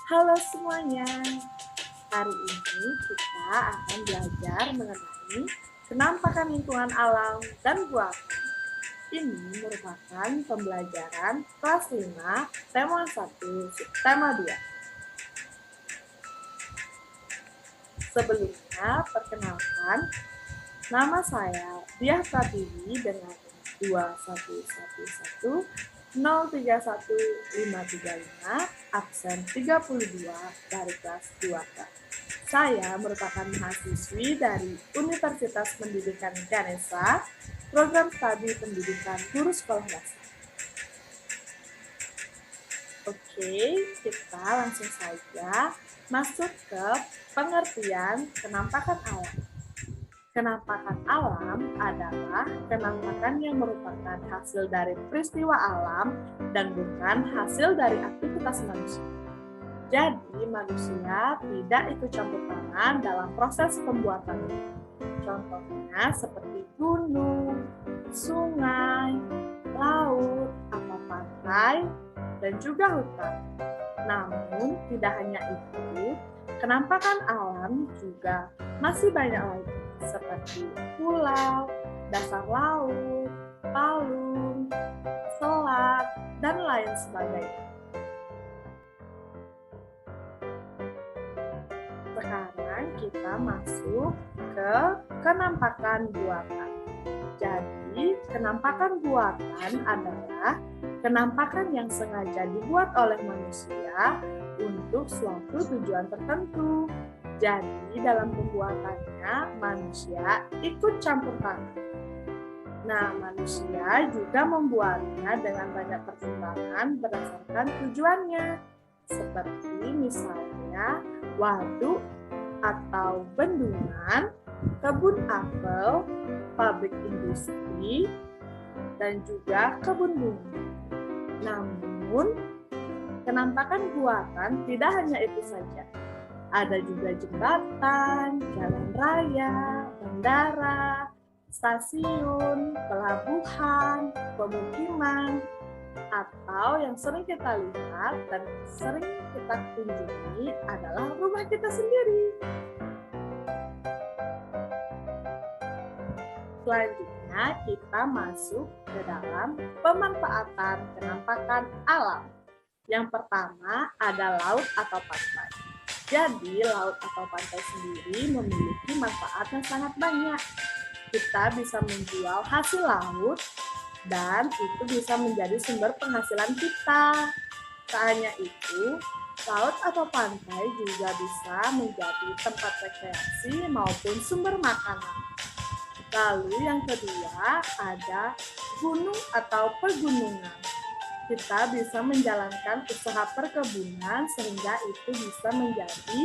Halo semuanya, hari ini kita akan belajar mengenai penampakan lingkungan alam dan buatan. Ini merupakan pembelajaran kelas 5, tema 1, tema 2. Sebelumnya, perkenalkan, nama saya Diah Pratiwi dengan 21110315535, absen 32 dari kelas 2K. Saya merupakan mahasiswi dari Universitas Pendidikan Ganesha, program studi pendidikan guru sekolah dasar. Oke, kita langsung saja masuk ke pengertian penampakan alam. Penampakan alam adalah penampakan yang merupakan hasil dari peristiwa alam dan bukan hasil dari aktivitas manusia. Jadi, manusia tidak ikut campur tangan dalam proses pembuatannya. Contohnya seperti gunung, sungai, laut, atau pantai, dan juga hutan. Namun, tidak hanya itu, penampakan alam juga masih banyak lagi, seperti pulau, dasar laut, palung, selat, dan lain sebagainya. Sekarang kita masuk ke penampakan buatan. Jadi, penampakan buatan adalah penampakan yang sengaja dibuat oleh manusia untuk suatu tujuan tertentu. Jadi, dalam pembuatannya, manusia ikut campur tangan. Nah, manusia juga membuatnya dengan banyak pertimbangan berdasarkan tujuannya. Seperti misalnya waduk atau bendungan, kebun apel, pabrik industri, dan juga kebun bunga. Namun, penampakan buatan tidak hanya itu saja. Ada juga jembatan, jalan raya, bandara, stasiun, pelabuhan, pemukiman, atau yang sering kita lihat dan sering kita kunjungi adalah rumah kita sendiri. Selanjutnya kita masuk ke dalam pemanfaatan penampakan alam. Yang pertama ada laut atau pantai. Jadi laut atau pantai sendiri memiliki manfaat yang sangat banyak. Kita bisa menjual hasil laut dan itu bisa menjadi sumber penghasilan kita. Tak hanya itu, laut atau pantai juga bisa menjadi tempat rekreasi maupun sumber makanan. Lalu yang kedua ada gunung atau pegunungan. Kita bisa menjalankan usaha perkebunan sehingga itu bisa menjadi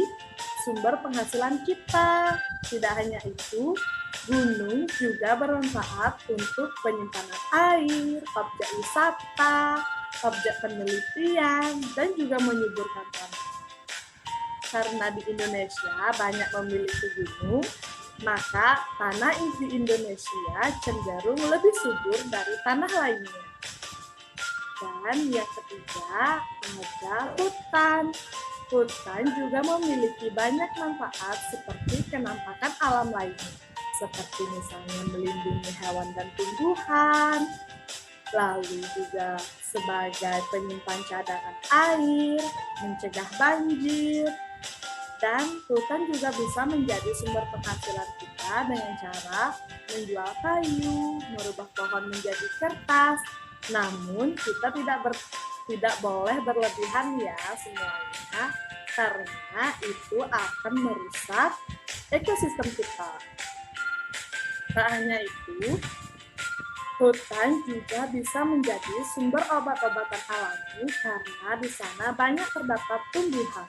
sumber penghasilan kita. Tidak hanya itu, gunung juga bermanfaat untuk penyimpanan air, objek wisata, objek penelitian, dan juga menyuburkan tanah. Karena di Indonesia banyak memiliki gunung, maka tanah di Indonesia cenderung lebih subur dari tanah lainnya. Dan yang ketiga ada hutan. Hutan juga memiliki banyak manfaat seperti penampakan alam lainnya, seperti misalnya melindungi hewan dan tumbuhan, lalu juga sebagai penyimpan cadangan air, mencegah banjir, dan hutan juga bisa menjadi sumber penghasilan kita dengan cara menjual kayu, merubah pohon menjadi kertas. Namun kita tidak boleh berlebihan ya semuanya, karena itu akan merusak ekosistem kita. Tak hanya itu, hutan juga bisa menjadi sumber obat-obatan alami karena di sana banyak terdapat tumbuhan.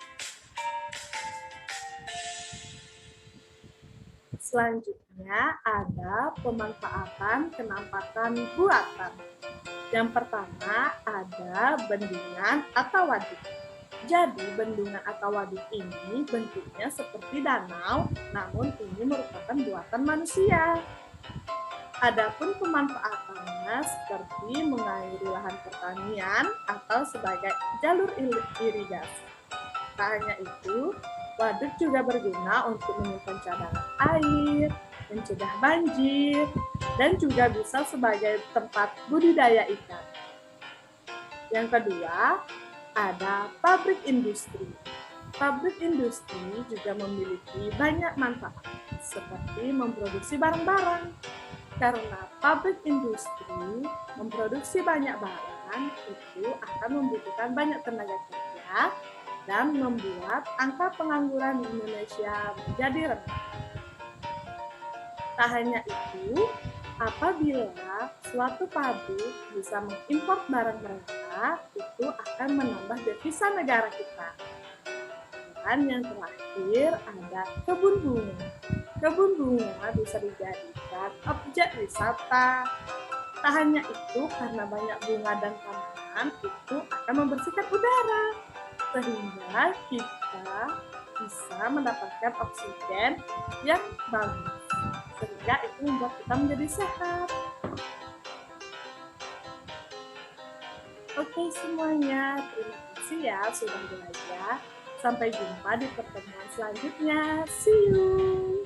Selanjutnya ada pemanfaatan penampakan buatan. Yang pertama ada bendungan atau waduk. Jadi bendungan atau waduk ini bentuknya seperti danau, namun ini merupakan buatan manusia. Adapun pemanfaatannya seperti mengairi lahan pertanian atau sebagai jalur irigasi. Tak hanya itu, waduk juga berguna untuk menyimpan cadangan air, mencegah banjir, dan juga bisa sebagai tempat budidaya ikan. Yang kedua, ada pabrik industri. Pabrik industri juga memiliki banyak manfaat, seperti memproduksi barang-barang. Karena pabrik industri memproduksi banyak barang, itu akan membutuhkan banyak tenaga kerja dan membuat angka pengangguran di Indonesia menjadi rendah. Tak hanya itu, apabila suatu pabrik bisa mengimpor barang mereka, itu akan menambah devisa negara kita. Dan yang terakhir ada kebun bunga. Kebun bunga bisa dijadikan objek wisata. Tak hanya itu, karena banyak bunga dan tanaman, itu akan membersihkan udara. Sehingga kita bisa mendapatkan oksigen yang bagus. Sehingga itu membuat kita menjadi sehat. Oke semuanya, terima kasih ya sudah belajar. Sampai jumpa di pertemuan selanjutnya. See you!